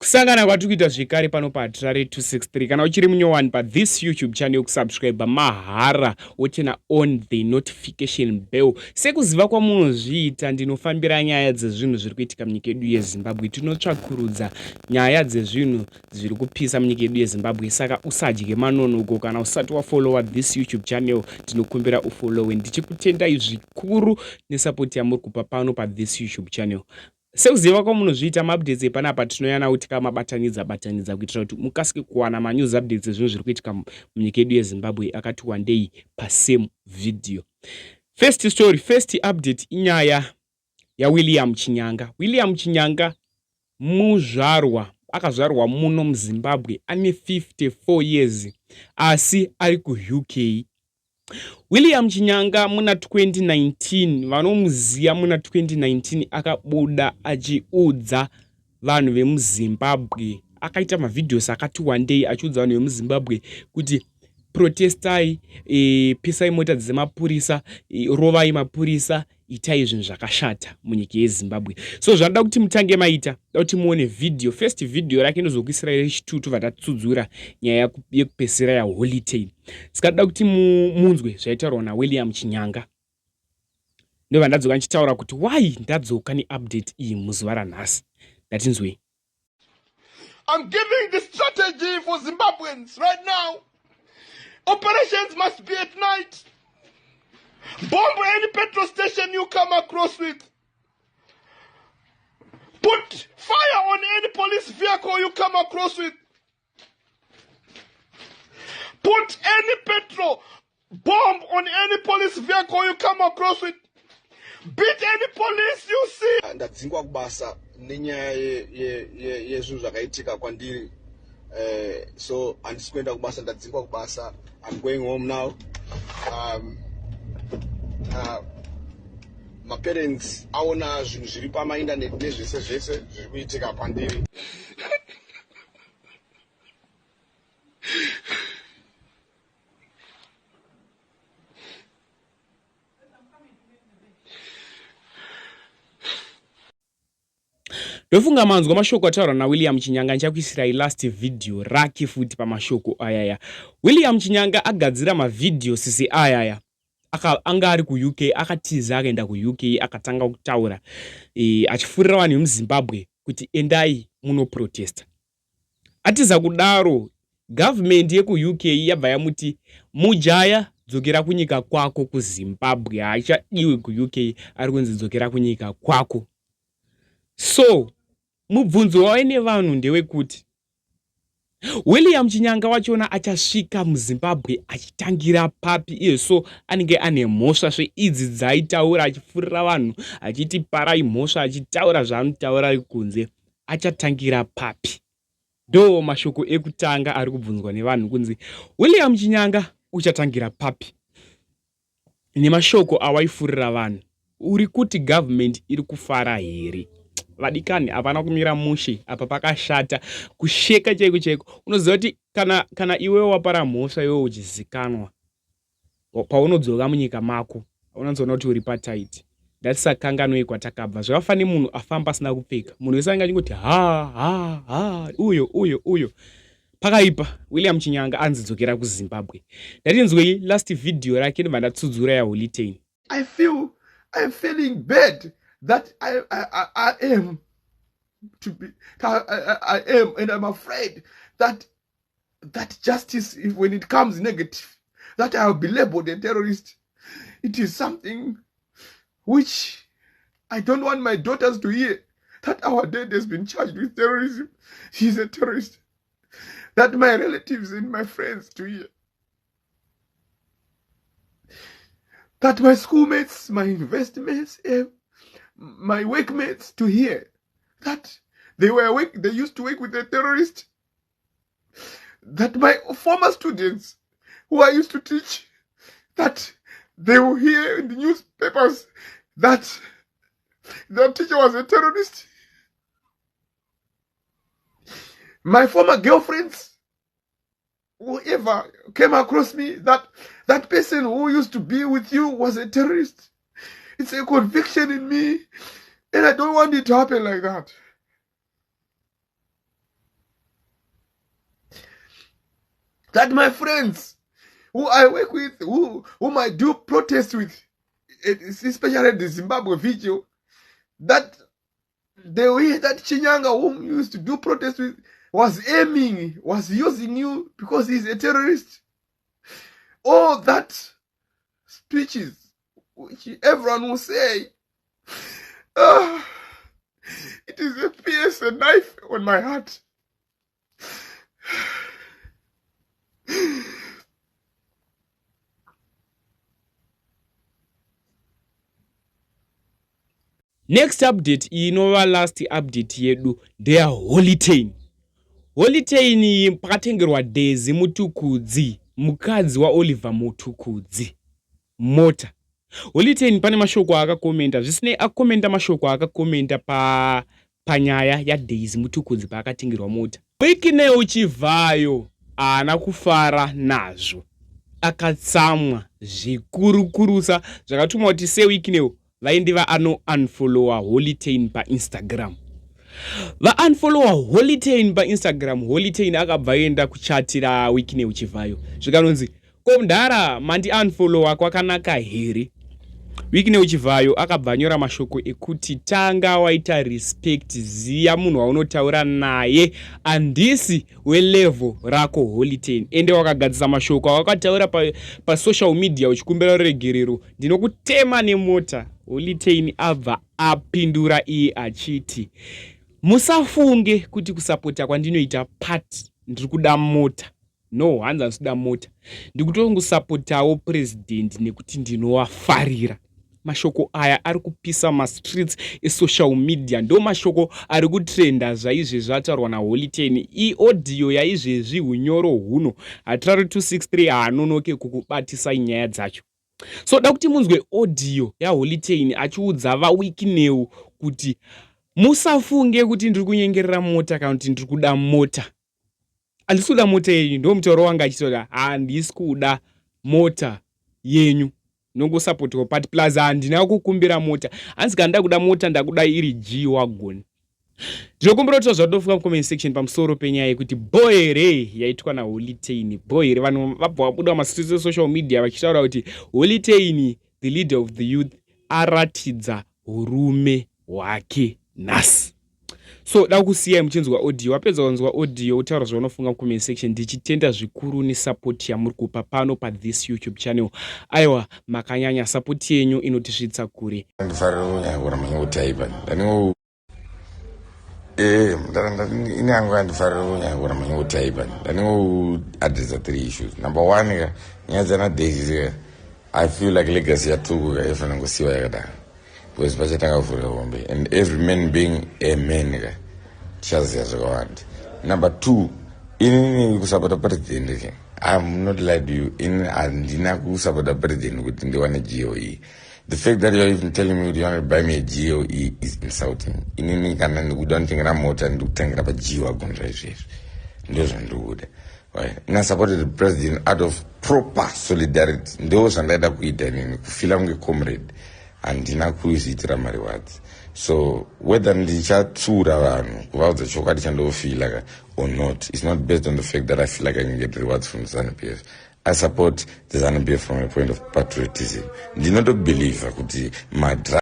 Kusangana kwati kuita zvekare pano paTrare 263 kana uchiri munyowani pathis YouTube channel kusubscribe mahara wochena on the notification bell. Sekuziva kwamunozviita ndinofambira nyaya dzezvinhu zviri kuitika munyika yedu yeZimbabwe. Tinotsvakurudza nyaya dzezvinhu zviri kupisa munyika yedu yeZimbabwe. Saka usadye manonoko kana usati wafollowa this YouTube channel ndinokumbira ufollowe. Ndichikutendai zvikuru nesapoti yamuri kupa pano pathis YouTube channel. Sekuziva kwamunozviita maupdates epanapa tinoyana kuti kamabatanidza kuitira kuti mukasike kuwana manews updates ezvinhu zviri kuitika munyika yedu yeZimbabwe akati wandei pasame video. First story, first update inyaya yaWilliam Chinyanga. William Chinyanga muzvarwa akazvarwa muno muZimbabwe ane 54 years asi ari kuUK. William Chinyanga muna 2019 vanomuziya muna 2019 akabuda achiudza vanhu vemuZimbabwe, akaita mavidhiosi akati wandei achiudza vanhu vemuZimbabwe kuti protestai, pisai mota dzemapurisa, rovai mapurisa, itai zvinhu zvakashata munyika yeZimbabwe. So zvanoda kuti mutange maita, da kuti muone video. First video rake ndozokuisirai rechitutu vatatsudzura nyaya yekupesera yaHoliday. Sikada kuti munzwe zvaitaurwa naWilliam Chinyanga. Ndo vandadzoka ndichitaura kuti why ndadzoka neupdate iyi muzuva ranhasi. Ndatinzwei. I'm giving the strategy for Zimbabweans right now. Operations must be at night. Bomb any petrol station you come across with. Put fire on any police vehicle you come across with. Put any petrol bomb on any police vehicle you come across with. Beat any police you see. Ndadzingwa kubasa nenyaya yezvinhu zvakaitika kwandiri. So handisi kuenda kubasa, ndadzingwa kubasa. I'm going home now. My parents aona zvinhu zviri pamaindaneti nezvese zvese zviri kuitika pandiri. Ndofunga manzwa mashoko ataurwa naWilliam Chinyanga ndichakuisirai last video rake futi pamashoko ayaya. William Chinyanga agadzira mavidhiosi seayaya. Anga ari kuUK, akatiza akaenda kuUK, akatanga kutaura achifurira vanhu vemuZimbabwe kuti endai munoprotesta. Atiza kudaro government yekuUK yabva yamuti mujaya dzokera kunyika kwako kuZimbabwe, haachadiwe kuUK, ari kunzi dzokera kunyika kwako. So mubvunzo waine vanhu ndewekuti William Chinyanga wachona achasvika muZimbabwe achitangira papi iye, so anenge ane mhosva idzi dzaitaura achifurira vanhu achiti parai mhosva achitaura zvaanotaura ari kunze, achatangira papi? Ndo mashoko ekutanga ari kubvunzwa nevanhu kunzi William Chinyanga uchatangira papi nemashoko awaifurira vanhu. Uri kuti government iri kufara here? Vadikani hapana kumira mushe apa pakashata kusheka chaiko. Unoziva kuti kana iwe wapara mhosva iwe uchizikanwa paunodzoka munyika mako unanzoona kuti uri pataiti. Ndatisakanganwei kwatakabva. Zvakafanira munhu afamba asina kupfeka, munhu wese angachingoti uyo pakaipa. William Chinyanga anzidzokera kuZimbabwe. Ndatinzwei last video rake ndobva ndatsudzura yaHoliday. I'm feeling bad that I am to be. I am, and I'm afraid that justice, when it comes negative, that I'll be labeled a terrorist. It is something which I don't want my daughters to hear. That our dad has been charged with terrorism. He's a terrorist. That my relatives and my friends to hear. That my schoolmates, my investments, my workmates to hear that they used to work with a terrorist. That my former students who I used to teach, that they will hear in the newspapers that their teacher was a terrorist. My former girlfriends, whoever came across me, that person who used to be with you was a terrorist. It's a conviction in me, and I don't want it to happen like that. that my friends who I work with, whom I do protest with, especially the Zimbabwe video, that the way that Chinyanga, whom used to do protest with, was using you because he's a terrorist. All that speeches, which everyone will say, it is a pierce, a knife on my heart. Next update inova last update yedu ndea Holitain. Holitain pakatengerwa Daisy Mutukudzi, mukadzi waOliver Mutukudzi, mota. Holitain pane mashoko akakomenta, zvisinei akomenta mashoko akakomenta panyaya ya Daisy Mutukudzi paakatengerwa mota. Wikineo Chivhayo haana kufara nazvo, akatsamwa zvikurukurusa zvakatumwa kuti seWikineo vaindi unfollowa Holitain paInstagram. Unfollowa Holitain paInstagram. Holitain akabva enda kuchatira Wikineo Chivhayo zvikanonzi komdara mandi unfollowa kwakanaka here. Wikineo Chivhayo akabva nyora mashoko ekuti tanga waita respect, ziya munhu waunotaura naye, andisi welevel rako Holitain. Ende wakagadzisa mashoko wakataura pa social media uchikumbira regerero, ndinokutema nemota. Holitain abva apindura iye achiti, musafunge kuti kusapota kwandinoita part ndiri kuda mota. No, hanzi handisida mota, ndikutongosapotawo president nekuti ndinowafarira. Mashoko aya ari kupisa ma-streets e-social media, ndo mashoko ari kutrenda zvaizve zvataurwa naHolitain. Audio yaizvezvi hunyoro huno hatirari 263 haanonoke kukubatisa nyaya dzacho. So da kuti munzwe audio yaHolitain achiudza vaWikineo kuti musafunge kuti ndiri kunyengerera mota kana kuti ndiri kuda mota. Handisi kuda mota yenyu, ndo mutauro wanga achitoda, handisi kuda mota yenyu, nongosapotiwa part plus handina kukumbira mota. Hanzi kana ndakuda mota ndakuda iri G-Wagon. Ndinokumbira kuti zvadofunga mucomment section pamusoro penyaya yekuti boyere yaitwa naHolitain. Boyere vanhu vabva vabuda mastreets social media vachitaura kuti Holitain, the leader of the youth, aratidza hurume hwake nhasi. So da kusiyai muchinzwa audio, wapedza kunzwa audio utaura zvaunofunga mucomment section. Ndichitenda zvikuru nesupport yamuri kupa pano this YouTube channel. Aiwa, makanyanya, support yenyu inotisvitsa kure. Ndifarira kunyangura manyotaipa ndaniwo ini yangu yandifarira kunyangura manyotaipa ndaniwo addressa 3 issues. Number 1 nyaya dzana Daisy, I feel like legacy yatukuka ifana ngosiwa yakadaro because pachatangavhura hombe, and every man being a man chaziya zvakawanda. Number 2, inini kusapota president, I'm not lied to you, in handina kusapota president kuti ndiwane GOE. The fact that you're even telling me you want to buy me a GOE is insulting. Inini kana ndikuda nditengera mota ndikutengera pa G-Wagon zvaizvezvi ndo zvandikuda. I supported the president out of proper solidarity. Ndo zvandaida kuita inini, kufila kunge comrade, handina kuziitira mariwadzi. So whether ndichatsura vanhu kuvaudza chokwadi chandofila or not, it's not based on the fact that I feel like I can get rewards from ZANU-PF. I support the ZANU-PF from a point of patriotism. Ndinoto believe kuti madra